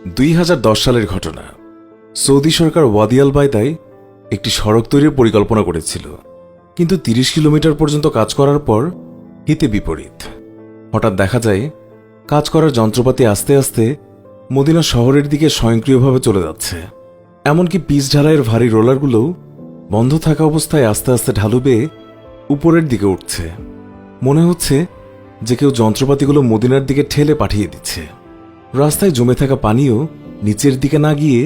2010 সালের ঘটনা। সৌদি সরকার ওয়াদি আল বাইদায় একটি সড়ক তৈরির পরিকল্পনা করেছিল, কিন্তু 30 কিলোমিটার পর্যন্ত কাজ করার পর হিতে বিপরীত। হঠাৎ দেখা যায় কাজ করার যন্ত্রপাতি আস্তে আস্তে মদিনা শহরের দিকে স্বয়ংক্রিয়ভাবে চলে যাচ্ছে। এমনকি পিচ ঢালাইয়ের ভারী রোলারগুলোও বন্ধ থাকা অবস্থায় আস্তে আস্তে ঢালু বেয়ে উপরের দিকে উঠছে। মনে হচ্ছে যে কেউ যন্ত্রপাতিগুলো মদিনার দিকে ঠেলে পাঠিয়ে দিচ্ছে। রাস্তায় জমে থাকা পানিও নিচের দিকে না গিয়ে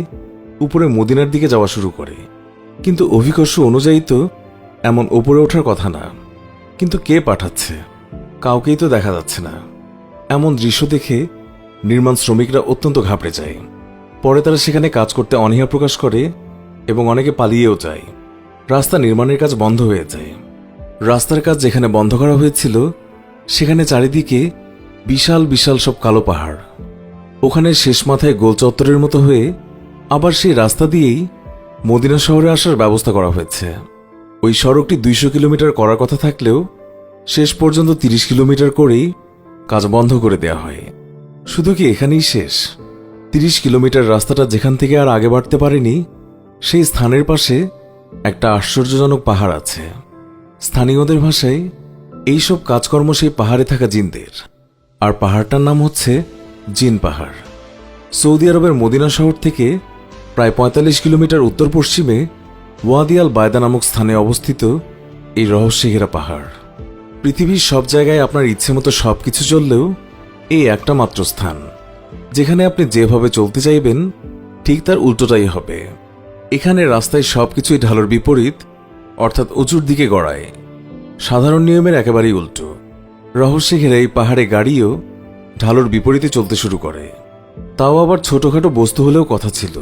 উপরে মদিনার দিকে যাওয়া শুরু করে। কিন্তু অভিকর্ষ অনুযায়ী তো এমন উপরে ওঠার কথা না। কিন্তু কে পাঠাচ্ছে? কাউকেই তো দেখা যাচ্ছে না। এমন দৃশ্য দেখে নির্মাণ শ্রমিকরা অত্যন্ত ঘাবড়ে যায়। পরে তারা সেখানে কাজ করতে অনীহা প্রকাশ করে এবং অনেকে পালিয়েও যায়। রাস্তা নির্মাণের কাজ বন্ধ হয়ে যায়। রাস্তার কাজ যেখানে বন্ধ করা হয়েছিল সেখানে চারিদিকে বিশাল বিশাল সব কালো পাহাড়। ওখানে শেষ মাথায় গোল চত্বরের মতো হয়ে আবার সেই রাস্তা দিয়েই মদিনা শহরে আসার ব্যবস্থা করা হয়েছে। ওই সড়কটি 200 কিলোমিটার করার কথা থাকলেও শেষ পর্যন্ত 30 কিলোমিটার করেই কাজ বন্ধ করে দেওয়া হয়। শুধু কি এখানেই শেষ? 30 কিলোমিটার রাস্তাটা যেখান থেকে আর আগে বাড়তে পারেনি সেই স্থানের পাশে একটা আশ্চর্যজনক পাহাড় আছে। স্থানীয়দের ভাষায় এইসব কাজকর্ম সেই পাহাড়ে থাকা জিনদের, আর পাহাড়টার নাম হচ্ছে জিন পাহাড়। সৌদি আরবের মদিনা শহর থেকে প্রায় 45 কিলোমিটার উত্তর পশ্চিমে ওয়াদি আল বায়দা নামক স্থানে অবস্থিত এই রহস্যে ঘেরা পাহাড়। পৃথিবীর সব জায়গায় আপনার ইচ্ছে মতো সবকিছু চললেও এই একটা মাত্র স্থান যেখানে আপনি যেভাবে চলতে চাইবেন ঠিক তার উল্টোটাই হবে। এখানে রাস্তায় সবকিছুই ঢালুর বিপরীত, অর্থাৎ উঁচুর দিকে গড়ায়। সাধারণ নিয়মের একেবারেই উল্টো। রহস্যে ঘেরা এই পাহাড়ে গাড়িও ঢালুর বিপরীতে চলতে শুরু করে। তাও আবার ছোটখাটো বস্তু হলেও কথা ছিল।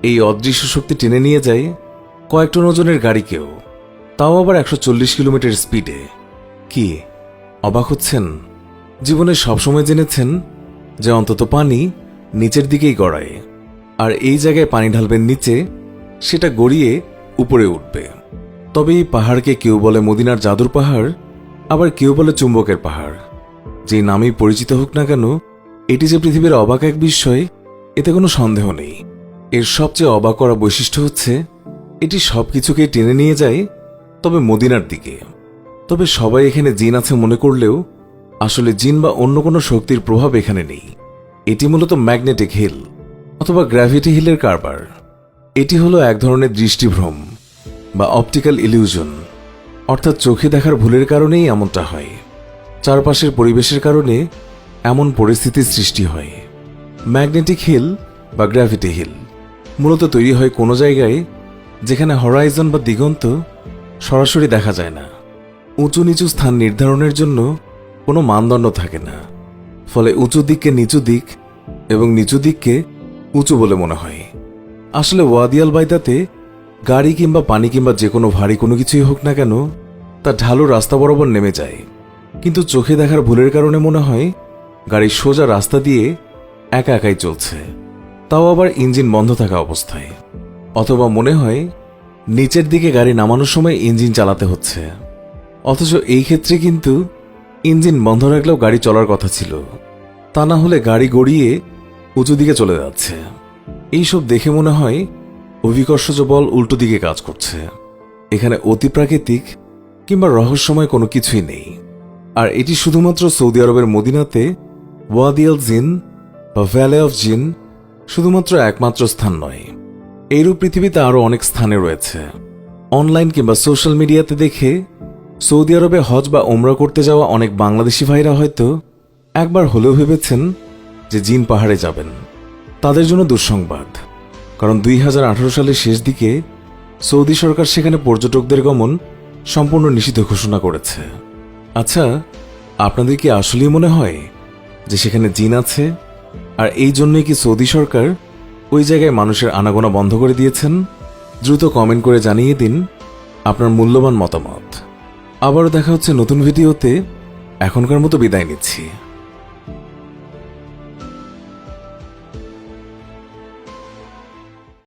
এই অদৃশ্য শক্তি টেনে নিয়ে যায় কয়েক টন ওজনের গাড়িকেও, তাও আবার 140 কিলোমিটার স্পিডে। কি অবাক হচ্ছেন? জীবনে সবসময় জেনেছেন যে অন্তত পানি নিচের দিকেই গড়ায়, আর এই জায়গায় পানি ঢালবেন নিচে, সেটা গড়িয়ে উপরে উঠবে। তবে এই পাহাড়কে কেউ বলে মদিনার জাদুর পাহাড়, আবার কেউ বলে চুম্বকের পাহাড়। যে নামেই পরিচিত হোক না কেন, এটি যে পৃথিবীর অবাক এক বিস্ময় এতে কোনো সন্দেহ নেই। এর সবচেয়ে অবাক করা বৈশিষ্ট্য হচ্ছে এটি সবকিছুকে টেনে নিয়ে যায়, তবে মদিনার দিকে। তবে সবাই এখানে জিন আছে মনে করলেও আসলে জিন বা অন্য কোনো শক্তির প্রভাব এখানে নেই। এটি মূলত ম্যাগনেটিক হিল অথবা গ্র্যাভিটি হিলের কারবার। এটি হলো এক ধরনের দৃষ্টিভ্রম বা অপটিক্যাল ইলিউশন, অর্থাৎ চোখে দেখার ভুলের কারণেই এমনটা হয়। চারপাশের পরিবেশের কারণে এমন পরিস্থিতির সৃষ্টি হয়। ম্যাগনেটিক হিল বা গ্র্যাভিটি হিল মূলত তৈরি হয় কোনো জায়গায় যেখানে হরাইজন বা দিগন্ত সরাসরি দেখা যায় না। উঁচু নিচু স্থান নির্ধারণের জন্য কোনো মানদণ্ড থাকে না। ফলে উঁচু দিককে নিচু দিক এবং নিচু দিককে উঁচু বলে মনে হয়। আসলে ওয়াদি আল বাইদাতে গাড়ি কিংবা পানি কিংবা যে কোনো ভারী কোনো কিছুই হোক না কেন তা ঢালু রাস্তা বরাবর নেমে যায়। কিন্তু চোখে দেখার ভুলের কারণে মনে হয় গাড়ি সোজা রাস্তা দিয়ে একা একাই চলছে, তাও আবার ইঞ্জিন বন্ধ থাকা অবস্থায়। অথবা মনে হয় নিচের দিকে গাড়ি নামানোর সময় ইঞ্জিন চালাতে হচ্ছে, অথচ এই ক্ষেত্রে কিন্তু ইঞ্জিন বন্ধ রাখলেও গাড়ি চলার কথা ছিল। তা না হলে গাড়ি গড়িয়ে উঁচু দিকে চলে যাচ্ছে। এইসব দেখে মনে হয় অভিকর্ষজ বল উল্টো দিকে কাজ করছে। এখানে অতিপ্রাকৃতিক কিংবা রহস্যময় কোনো কিছুই নেই। আর এটি শুধুমাত্র সৌদি আরবের মদিনাতে ওয়াদি আল জিন বা ভ্যালি অফ জিন শুধুমাত্র একমাত্র স্থান নয়। এইরূপ পৃথিবীতে আরও অনেক স্থানে রয়েছে। অনলাইন কিংবা সোশ্যাল মিডিয়াতে দেখে সৌদি আরবে হজ বা ওমরা করতে যাওয়া অনেক বাংলাদেশি ভাইরা হয়তো একবার হলেও ভেবেছেন যে জিন পাহাড়ে যাবেন। তাদের জন্য দুঃসংবাদ, কারণ 2018 সালের শেষ দিকে সৌদি সরকার সেখানে পর্যটকদের গমন সম্পূর্ণ নিষিদ্ধ ঘোষণা করেছে। আচ্ছা, আপনাদের কি আসলেই মনে হয় যে সেখানে জিন আছে, আর এই জন্যই কি সৌদি সরকার ওই জায়গায় মানুষের আনাগোনা বন্ধ করে দিয়েছেন? দ্রুত কমেন্ট করে জানিয়ে দিন আপনার মূল্যবান মতামত। আবারও দেখা হচ্ছে নতুন ভিডিওতে। এখনকার মতো বিদায় নিচ্ছি।